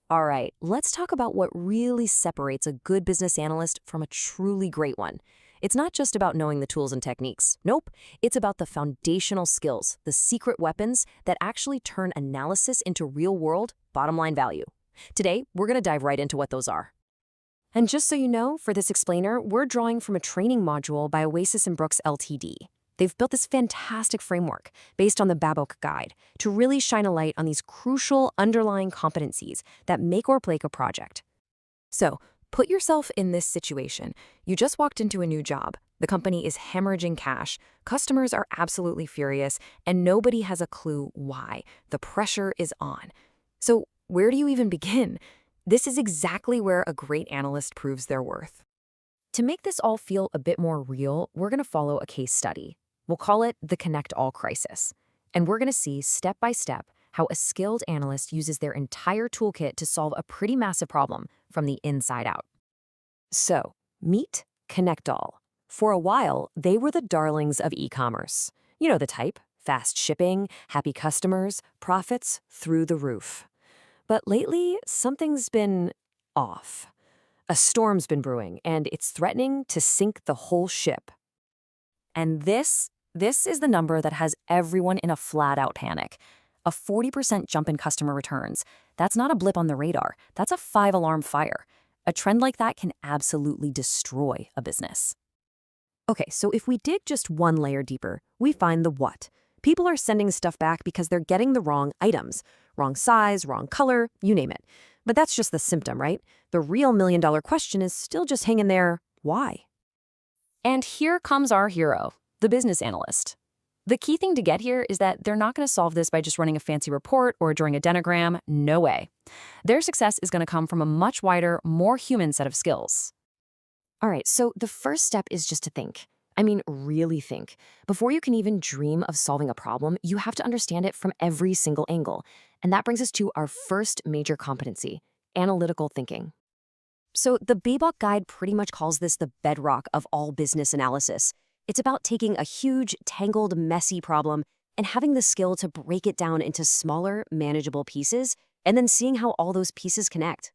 All right, let's talk about what really separates a good business analyst from a truly great one. It's not just about knowing the tools and techniques. Nope, it's about the foundational skills, the secret weapons that actually turn analysis into real-world, bottom-line value. Today, we're going to dive right into what those are. And just so you know, for this explainer, we're drawing from a training module by Oasis&Brooks Ltd. They've built this fantastic framework based on the BABOK guide to really shine a light on these crucial underlying competencies that make or break a project. So, put yourself in this situation. You just walked into a new job. The company is hemorrhaging cash, customers are absolutely furious, and nobody has a clue why. The pressure is on. So, where do you even begin? This is exactly where a great analyst proves their worth. To make this all feel a bit more real, we're going to follow a case study. We'll call it the Connect All crisis. And we're going to see step by step how a skilled analyst uses their entire toolkit to solve a pretty massive problem from the inside out. So, meet Connect All. For a while, they were the darlings of e-commerce. You know the type: fast shipping, happy customers, profits through the roof. But lately, something's been off. A storm's been brewing, and it's threatening to sink the whole ship. And this is the number that has everyone in a flat-out panic. A 40% jump in customer returns. That's not a blip on the radar. That's a 5-alarm fire. A trend like that can absolutely destroy a business. Okay, so if we dig just one layer deeper, we find the what. People are sending stuff back because they're getting the wrong items. Wrong size, wrong color, you name it. But that's just the symptom, right? The real million-dollar question is still just hanging there. Why? And here comes our hero, the business analyst. The key thing to get here is that they're not going to solve this by just running a fancy report or drawing a denogram. No way. Their success is going to come from a much wider, more human set of skills. All right, so the first step is just to think. I mean, really think. Before you can even dream of solving a problem, you have to understand it from every single angle. And that brings us to our first major competency, analytical thinking. So the BABOK guide pretty much calls this the bedrock of all business analysis. It's about taking a huge, tangled, messy problem and having the skill to break it down into smaller, manageable pieces, and then seeing how all those pieces connect.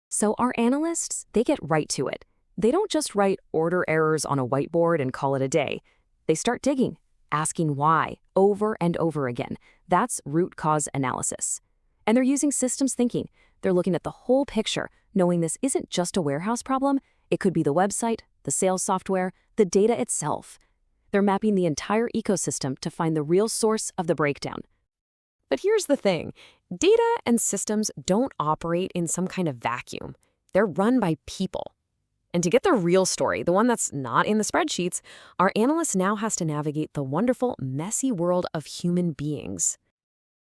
So our analysts, they get right to it. They don't just write order errors on a whiteboard and call it a day. They start digging, asking why, over and over again. That's root cause analysis. And they're using systems thinking. They're looking at the whole picture, knowing this isn't just a warehouse problem. It could be the website, the sales software, the data itself. They're mapping the entire ecosystem to find the real source of the breakdown. But here's the thing. Data and systems don't operate in some kind of vacuum. They're run by people. And to get the real story, the one that's not in the spreadsheets, our analyst now has to navigate the wonderful, messy world of human beings.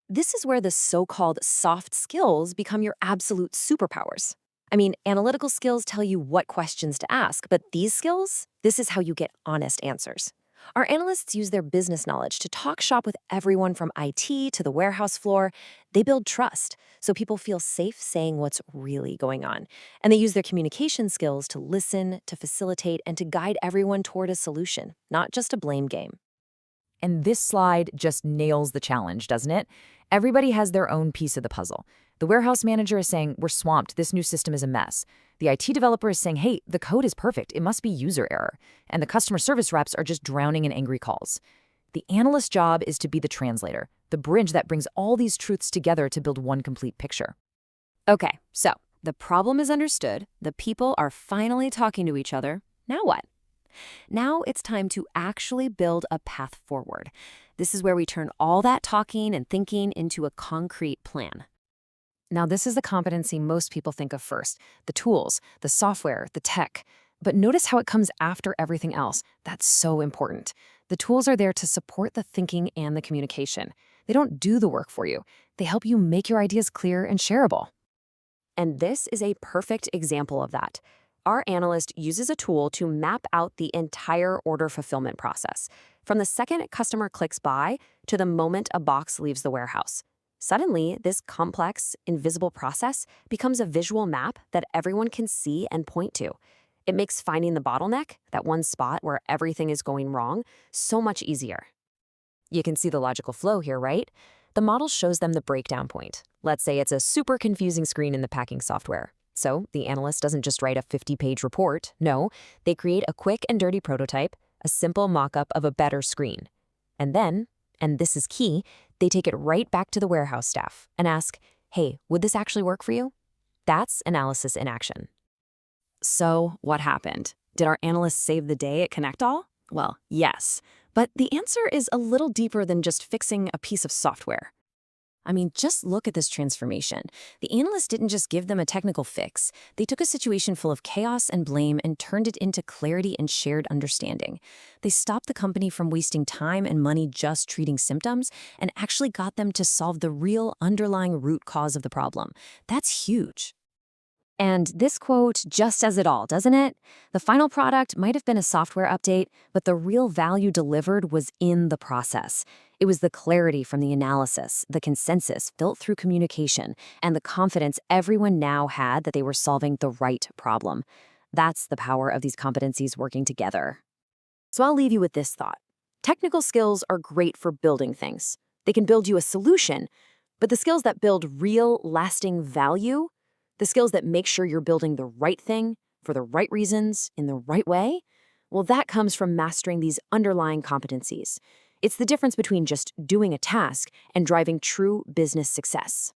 This is where the so-called soft skills become your absolute superpowers. I mean, analytical skills tell you what questions to ask, but these skills, this is how you get honest answers. Our analysts use their business knowledge to talk shop with everyone from IT to the warehouse floor. They build trust, so people feel safe saying what's really going on. And they use their communication skills to listen, to facilitate, and to guide everyone toward a solution, not just a blame game. And this slide just nails the challenge, doesn't it? Everybody has their own piece of the puzzle. The warehouse manager is saying, we're swamped, this new system is a mess. The IT developer is saying, hey, the code is perfect, it must be user error. And the customer service reps are just drowning in angry calls. The analyst's job is to be the translator, the bridge that brings all these truths together to build one complete picture. Okay, so the problem is understood, the people are finally talking to each other. Now what? Now it's time to actually build a path forward. This is where we turn all that talking and thinking into a concrete plan. Now, this is the competency most people think of first, the tools, the software, the tech. But notice how it comes after everything else. That's so important. The tools are there to support the thinking and the communication. They don't do the work for you. They help you make your ideas clear and shareable. And this is a perfect example of that. Our analyst uses a tool to map out the entire order fulfillment process, from the second a customer clicks buy to the moment a box leaves the warehouse. Suddenly, this complex, invisible process becomes a visual map that everyone can see and point to. It makes finding the bottleneck, that one spot where everything is going wrong, so much easier. You can see the logical flow here, right? The model shows them the breakdown point. Let's say it's a super confusing screen in the packing software. So the analyst doesn't just write a 50-page report. No, they create a quick and dirty prototype, a simple mock-up of a better screen. And then, and this is key, they take it right back to the warehouse staff and ask, hey, would this actually work for you? That's analysis in action. So what happened? Did our analysts save the day at ConnectAll? Well, yes. But the answer is a little deeper than just fixing a piece of software. I mean, just look at this transformation. The analysts didn't just give them a technical fix. They took a situation full of chaos and blame and turned it into clarity and shared understanding. They stopped the company from wasting time and money just treating symptoms and actually got them to solve the real underlying root cause of the problem. That's huge. And this quote just says it all, doesn't it? The final product might have been a software update, but the real value delivered was in the process. It was the clarity from the analysis, the consensus built through communication, and the confidence everyone now had that they were solving the right problem. That's the power of these competencies working together. So I'll leave you with this thought. Technical skills are great for building things. They can build you a solution, but the skills that build real, lasting value, the skills that make sure you're building the right thing for the right reasons in the right way, well, that comes from mastering these underlying competencies. It's the difference between just doing a task and driving true business success.